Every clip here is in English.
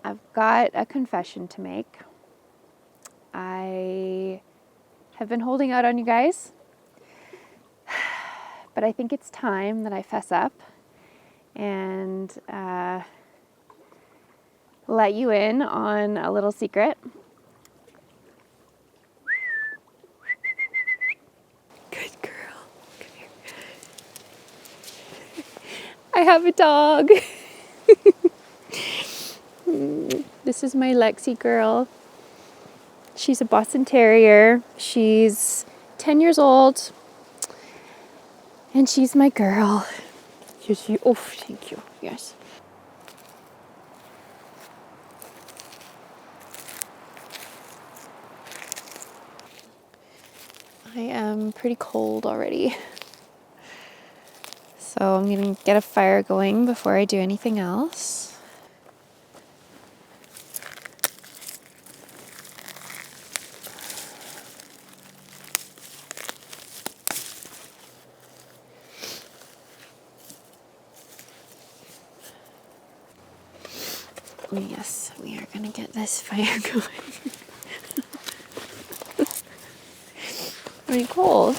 I've got a confession to make. I have been holding out on you guys, but I think it's time that I fess up and let you in on a little secret. Good girl. Come here. I have a dog. This is my Lexi girl. She's a Boston Terrier. She's 10 years old. And she's my girl. Oh, thank you. Yes. I am pretty cold already. So I'm going to get a fire going before I do anything else. Yes, we are going to get this fire going. Pretty cold.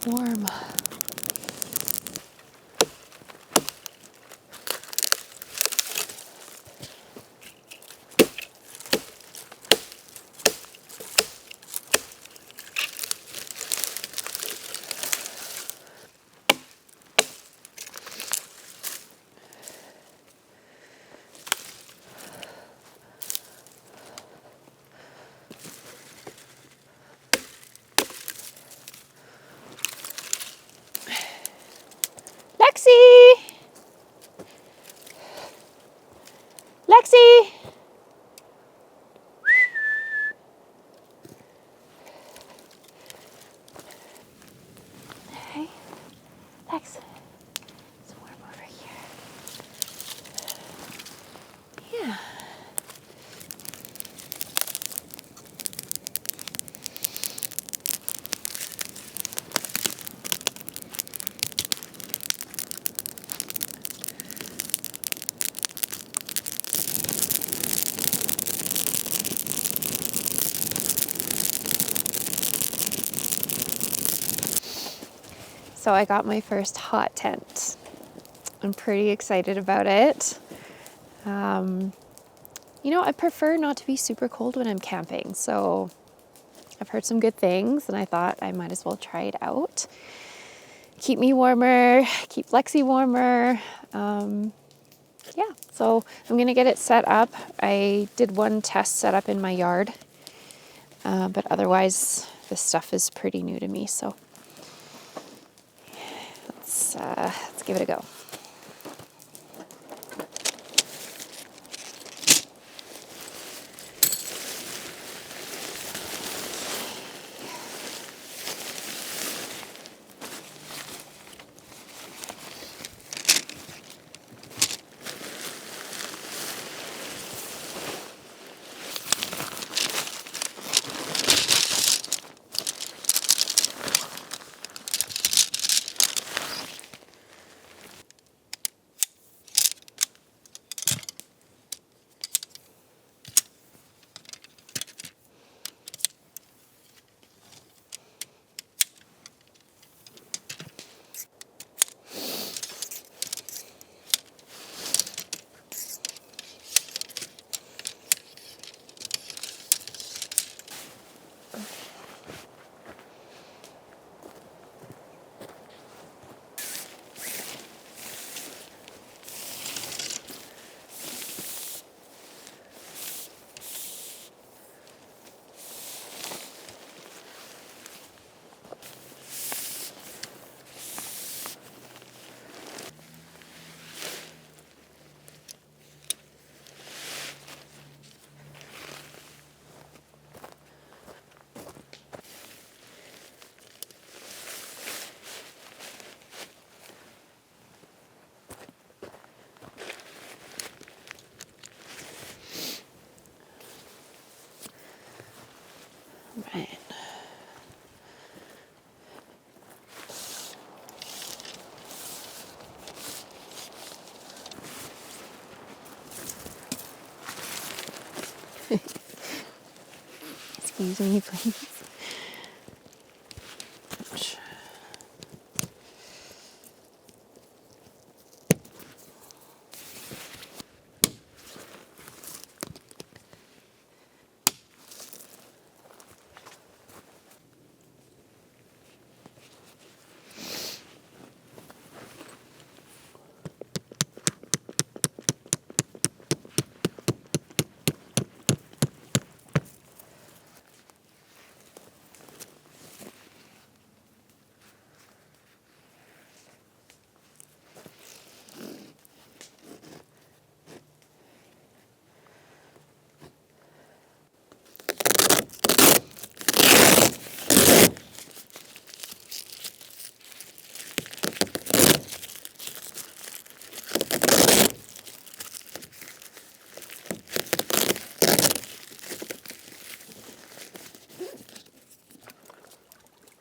Warm. Lexi! Lexi! Hey, Lex. It's warm over here. Yeah. So I got my first hot tent. I'm pretty excited about it. I prefer not to be super cold when I'm camping, so I've heard some good things and I thought I might as well try it out. Keep me warmer, keep Lexi warmer. So I'm gonna get it set up. I did one test setup in my yard, but otherwise this stuff is pretty new to me, so let's give it a go. Excuse me, please. Ouch.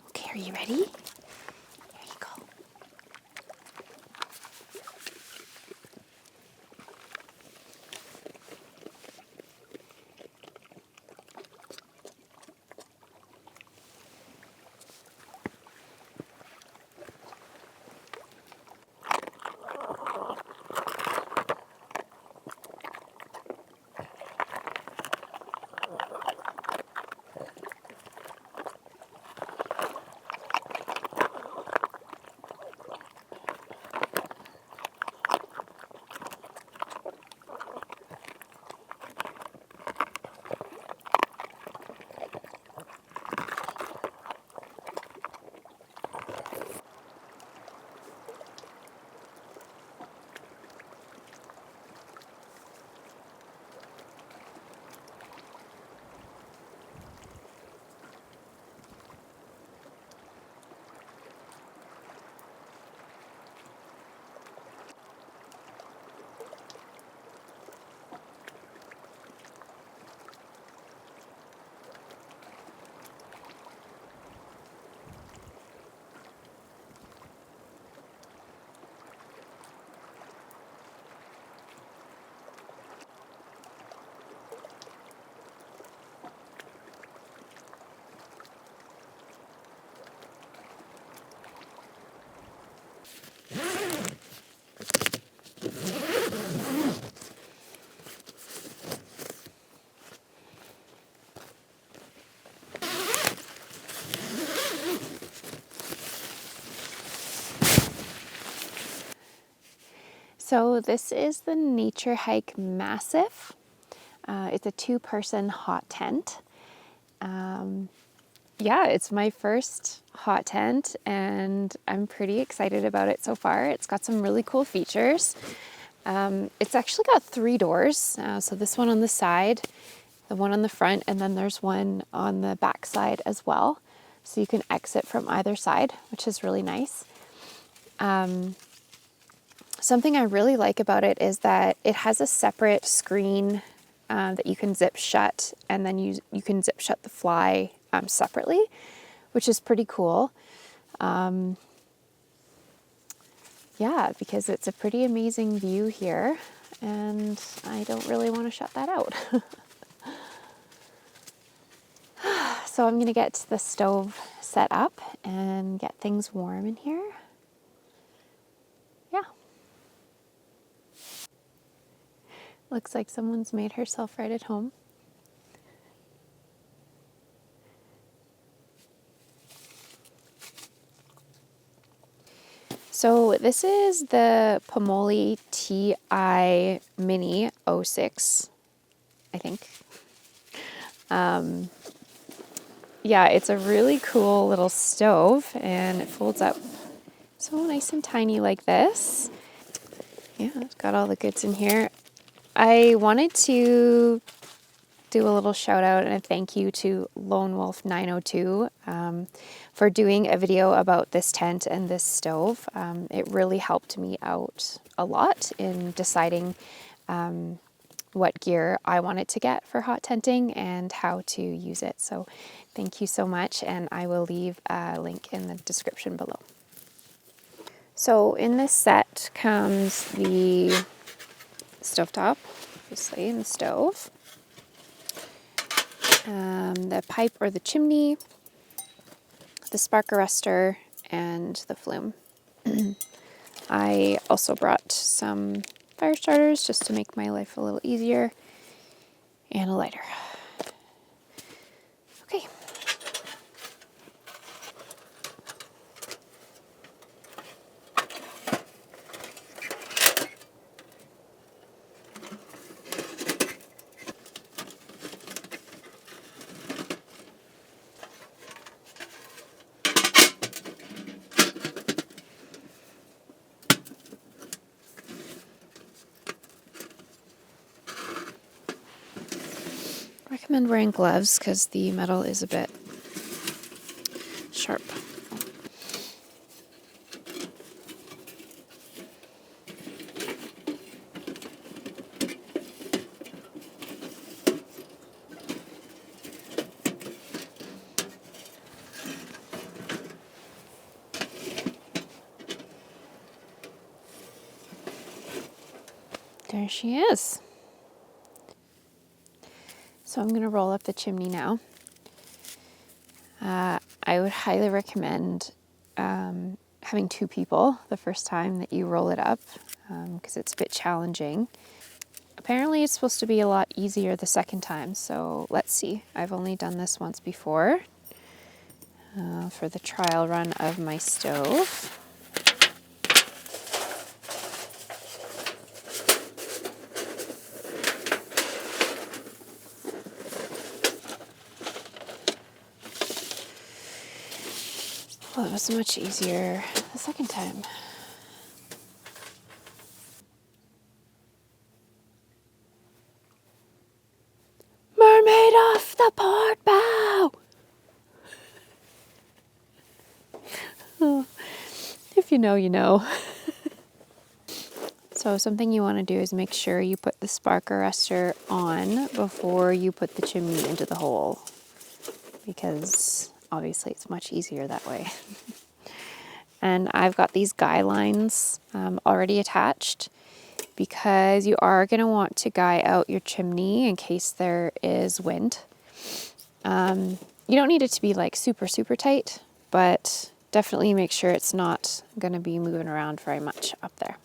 Okay, are you ready? Here you go. So this is the Naturehike Massif. It's a 2-person hot tent. Yeah, it's my first hot tent and I'm pretty excited about it so far. It's got some really cool features. It's actually got 3 doors. So this one on the side, the one on the front, and then there's one on the back side as well. So you can exit from either side, which is really nice. Something I really like about it is that it has a separate screen that you can zip shut, and then you can zip shut the fly separately, which is pretty cool. Yeah, because it's a pretty amazing view here, and I don't really want to shut that out. So I'm going to get the stove set up and get things warm in here. Yeah. Looks like someone's made herself right at home. So this is the Pomoly TI Mini 06, I think. Yeah, it's a really cool little stove and it folds up so nice and tiny like this. Yeah, it's got all the goods in here. I wanted to do a little shout out and a thank you to Lone Wolf 902 for doing a video about this tent and this stove. It really helped me out a lot in deciding what gear I wanted to get for hot tenting and how to use it. So thank you so much, and I will leave a link in the description below. So in this set comes the stovetop, obviously, and the stove. the pipe or the chimney, the spark arrestor, and the flume. I also brought some fire starters just to make my life a little easier, and a lighter. Okay. Recommend wearing gloves because the metal is a bit sharp. There she is. So I'm going to roll up the chimney now. I would highly recommend having two people the first time that you roll it up because it's a bit challenging. Apparently it's supposed to be a lot easier the second time, so let's see. I've only done this once before for the trial run of my stove. Well, it was much easier the second time. Mermaid off the port bow! Oh, if you know, you know. So something you want to do is make sure you put the spark arrestor on before you put the chimney into the hole, because obviously it's much easier that way. And I've got these guy lines already attached because you are going to want to guy out your chimney in case there is wind. You don't need it to be like super, super tight, but definitely make sure it's not going to be moving around very much up there.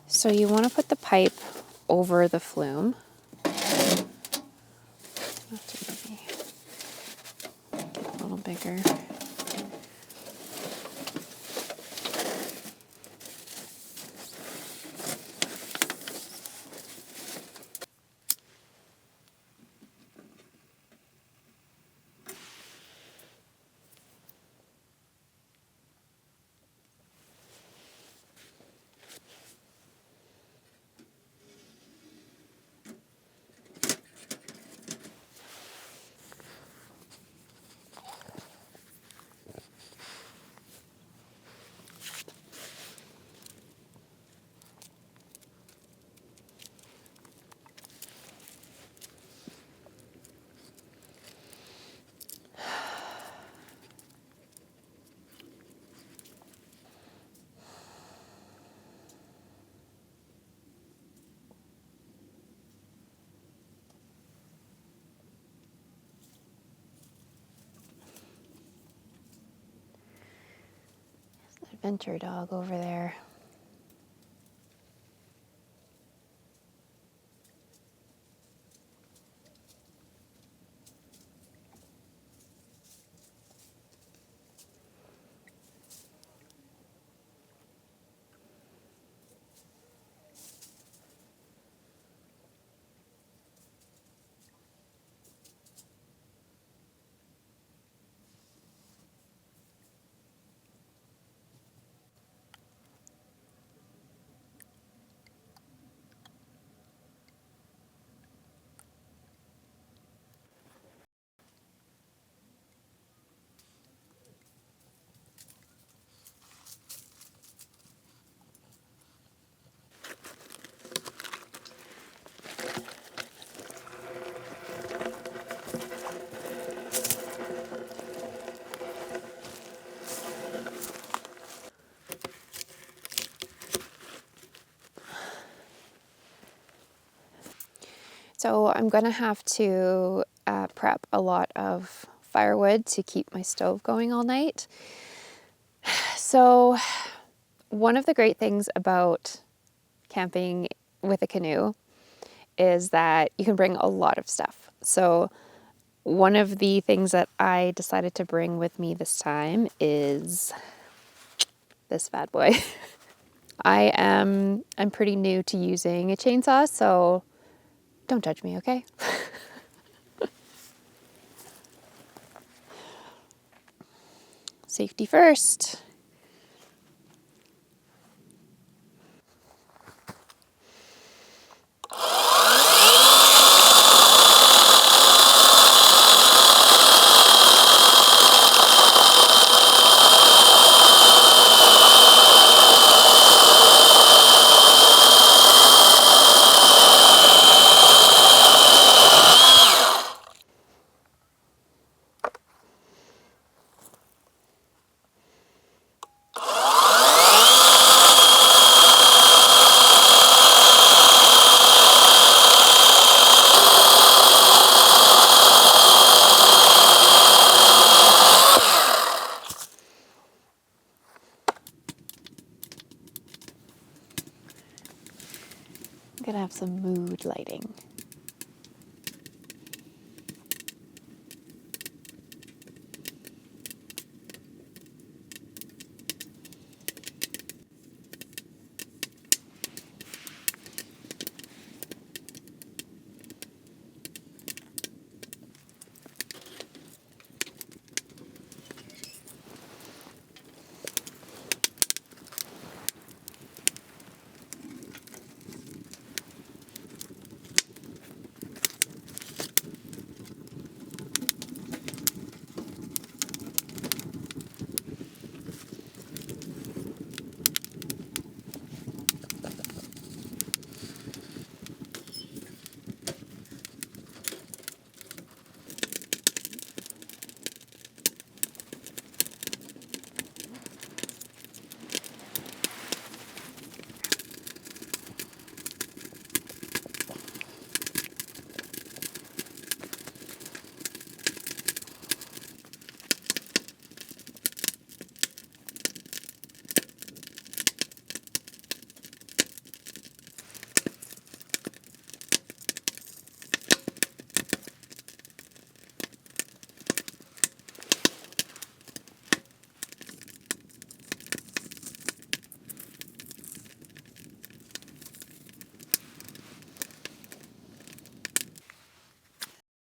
So you want to put the pipe over the flume. Have to maybe get a little bigger. Adventure dog over there. So I'm gonna have to prep a lot of firewood to keep my stove going all night. So one of the great things about camping with a canoe is that you can bring a lot of stuff. So one of the things that I decided to bring with me this time is this bad boy. I'm pretty new to using a chainsaw, so don't judge me, okay? Safety first. I'm gonna have some mood lighting.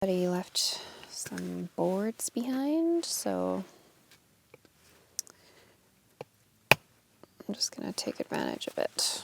Somebody left some boards behind, so I'm just gonna take advantage of it.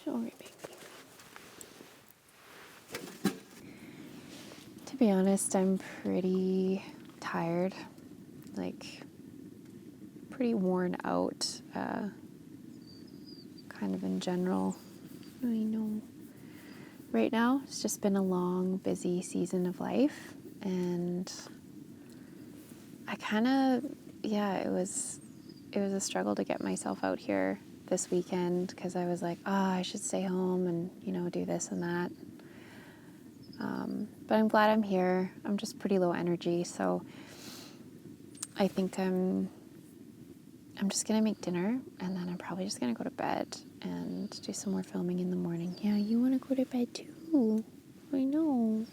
Sorry, baby. To be honest, I'm pretty tired, like pretty worn out, kind of in general. I know. Right now, it's just been a long, busy season of life, and I kind of, yeah, it was a struggle to get myself out here this weekend because I was like, I should stay home and, do this and that. But I'm glad I'm here. I'm just pretty low energy, so I think I'm just gonna make dinner and then I'm probably just gonna go to bed and do some more filming in the morning. Yeah, you wanna go to bed too? I know.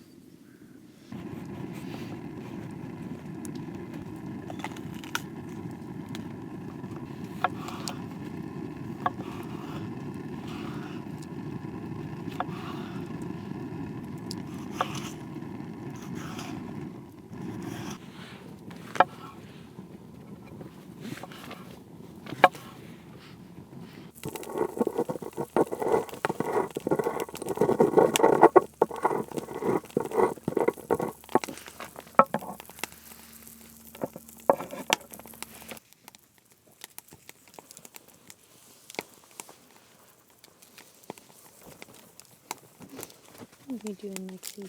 What are you doing, Lexi?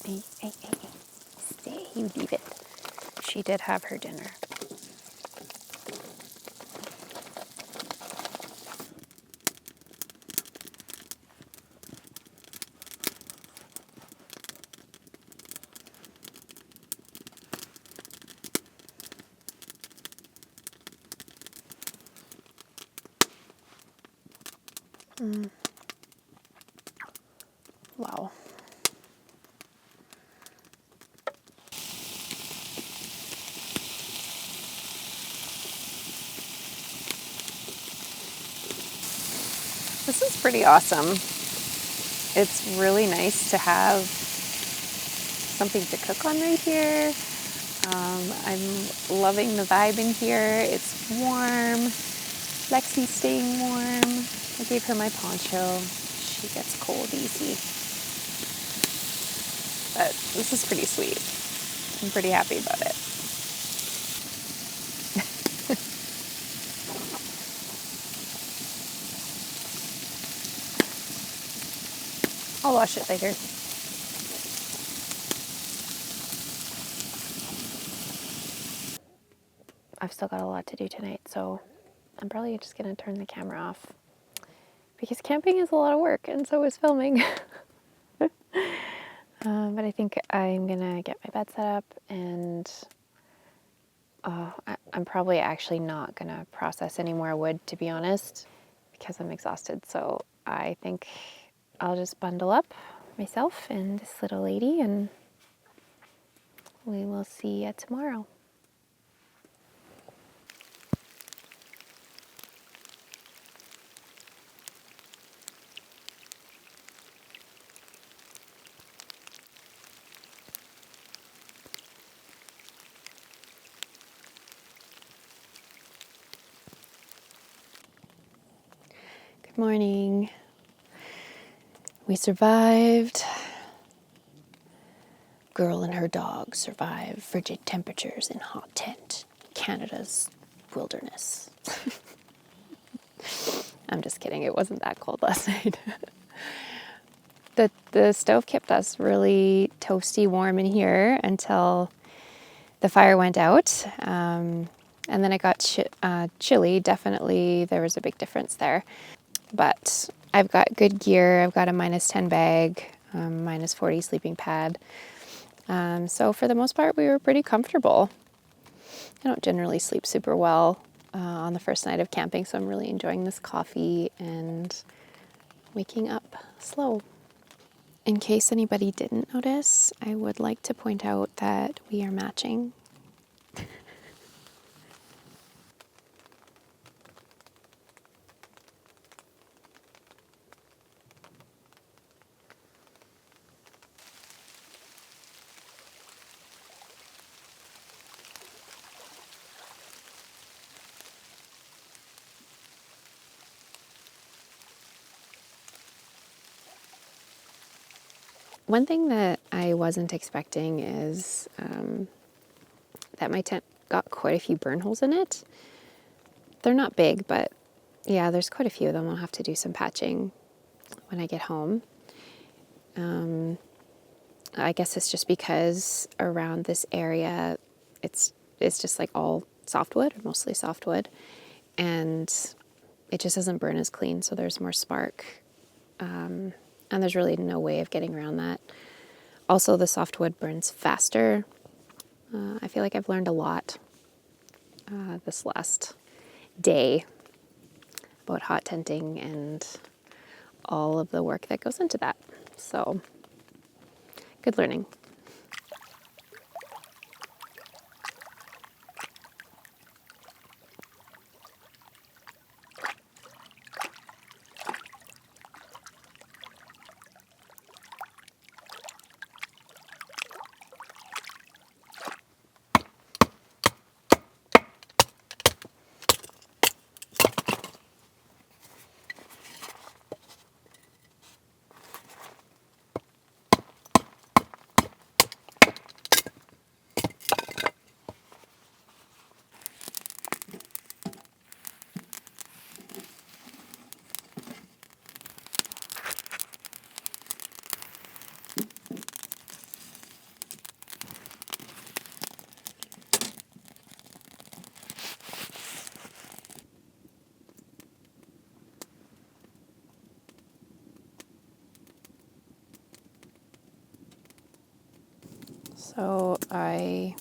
Hey, hey, hey, hey. Stay, you leave it. She did have her dinner. Wow. This is pretty awesome. It's really nice to have something to cook on right here. I'm loving the vibe in here. It's warm. Lexi's staying warm. I gave her my poncho. She gets cold easy. But this is pretty sweet. I'm pretty happy about it. I'll wash it later. I've still got a lot to do tonight, so I'm probably just going to turn the camera off. Because camping is a lot of work, and so is filming. But I think I'm going to get my bed set up, and I'm probably actually not going to process any more wood, to be honest, because I'm exhausted. So I think I'll just bundle up myself and this little lady, and we will see you tomorrow. Good morning. We survived. Girl and her dog survived frigid temperatures in hot tent, Canada's wilderness. I'm just kidding. It wasn't that cold last night. The stove kept us really toasty warm in here until the fire went out. And then it got chilly. Definitely there was a big difference there. But I've got good gear. I've got a -10 bag, -40 sleeping pad. So for the most part, we were pretty comfortable. I don't generally sleep super well on the first night of camping, so I'm really enjoying this coffee and waking up slow. In case anybody didn't notice, I would like to point out that we are matching. One thing that I wasn't expecting is that my tent got quite a few burn holes in it. They're not big, but yeah, there's quite a few of them. I'll have to do some patching when I get home. I guess it's just because around this area, it's just like all softwood, or mostly softwood, and it just doesn't burn as clean, so there's more spark. And there's really no way of getting around that. Also, the softwood burns faster. I feel like I've learned a lot this last day about hot tenting and all of the work that goes into that. So, good learning. So I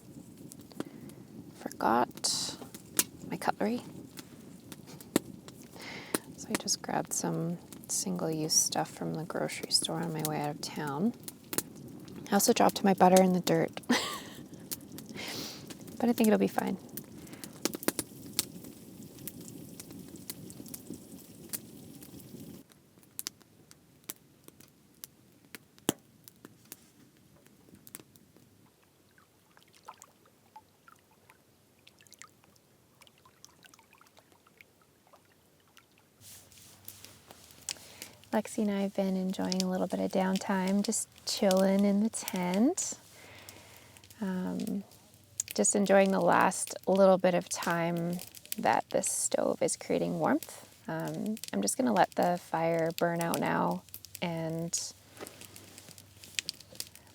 forgot my cutlery. So I just grabbed some single-use stuff from the grocery store on my way out of town. I also dropped my butter in the dirt, but I think it'll be fine. Lexi and I have been enjoying a little bit of downtime, just chilling in the tent. Just enjoying the last little bit of time that this stove is creating warmth. I'm just going to let the fire burn out now and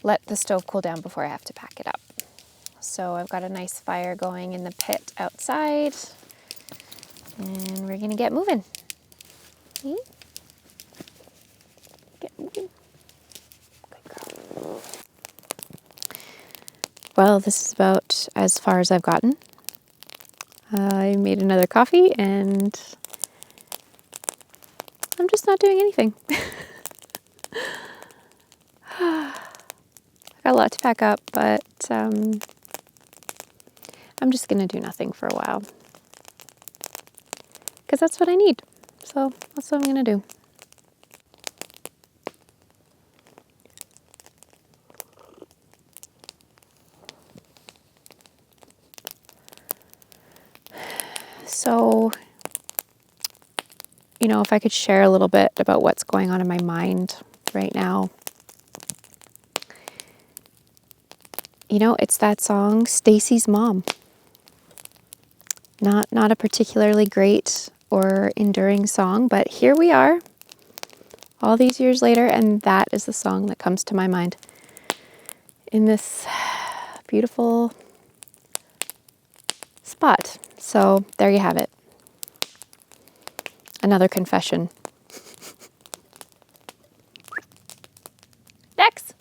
let the stove cool down before I have to pack it up. So I've got a nice fire going in the pit outside, and we're going to get moving. See? Get moving. Good girl. Well, this is about as far as I've gotten. I made another coffee and I'm just not doing anything. I got a lot to pack up, but I'm just going to do nothing for a while. Because that's what I need. So that's what I'm going to do. So, if I could share a little bit about what's going on in my mind right now. It's that song, Stacy's Mom. Not a particularly great or enduring song, but here we are, all these years later, and that is the song that comes to my mind in this beautiful spot. So there you have it. Another confession. Next.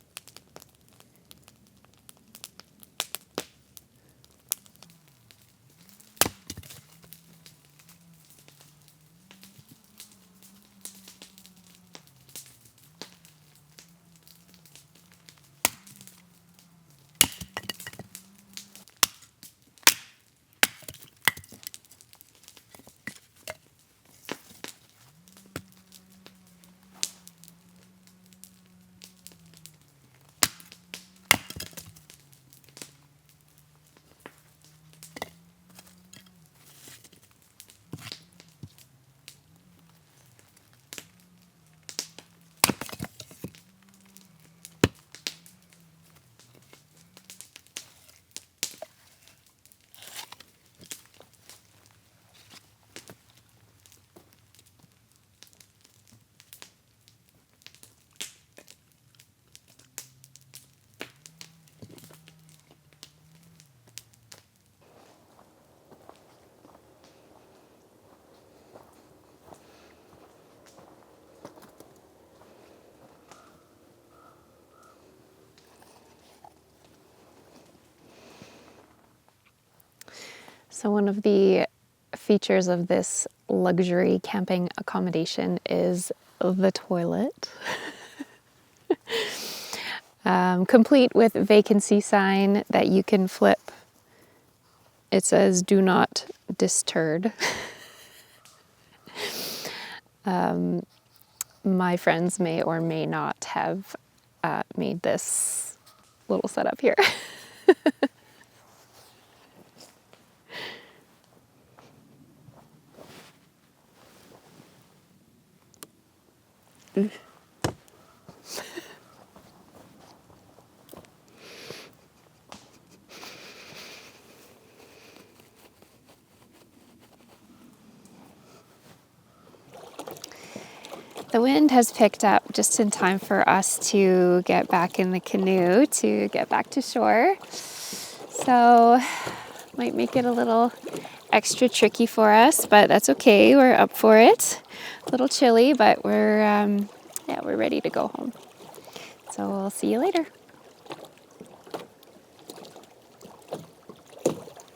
So one of the features of this luxury camping accommodation is the toilet. Complete with vacancy sign that you can flip. It says "Do not disturb." My friends may or may not have made this little setup here. The wind has picked up just in time for us to get back in the canoe to get back to shore. So might make it a little extra tricky for us, but that's okay. We're up for it. A little chilly, but we're ready to go home. So we'll see you later.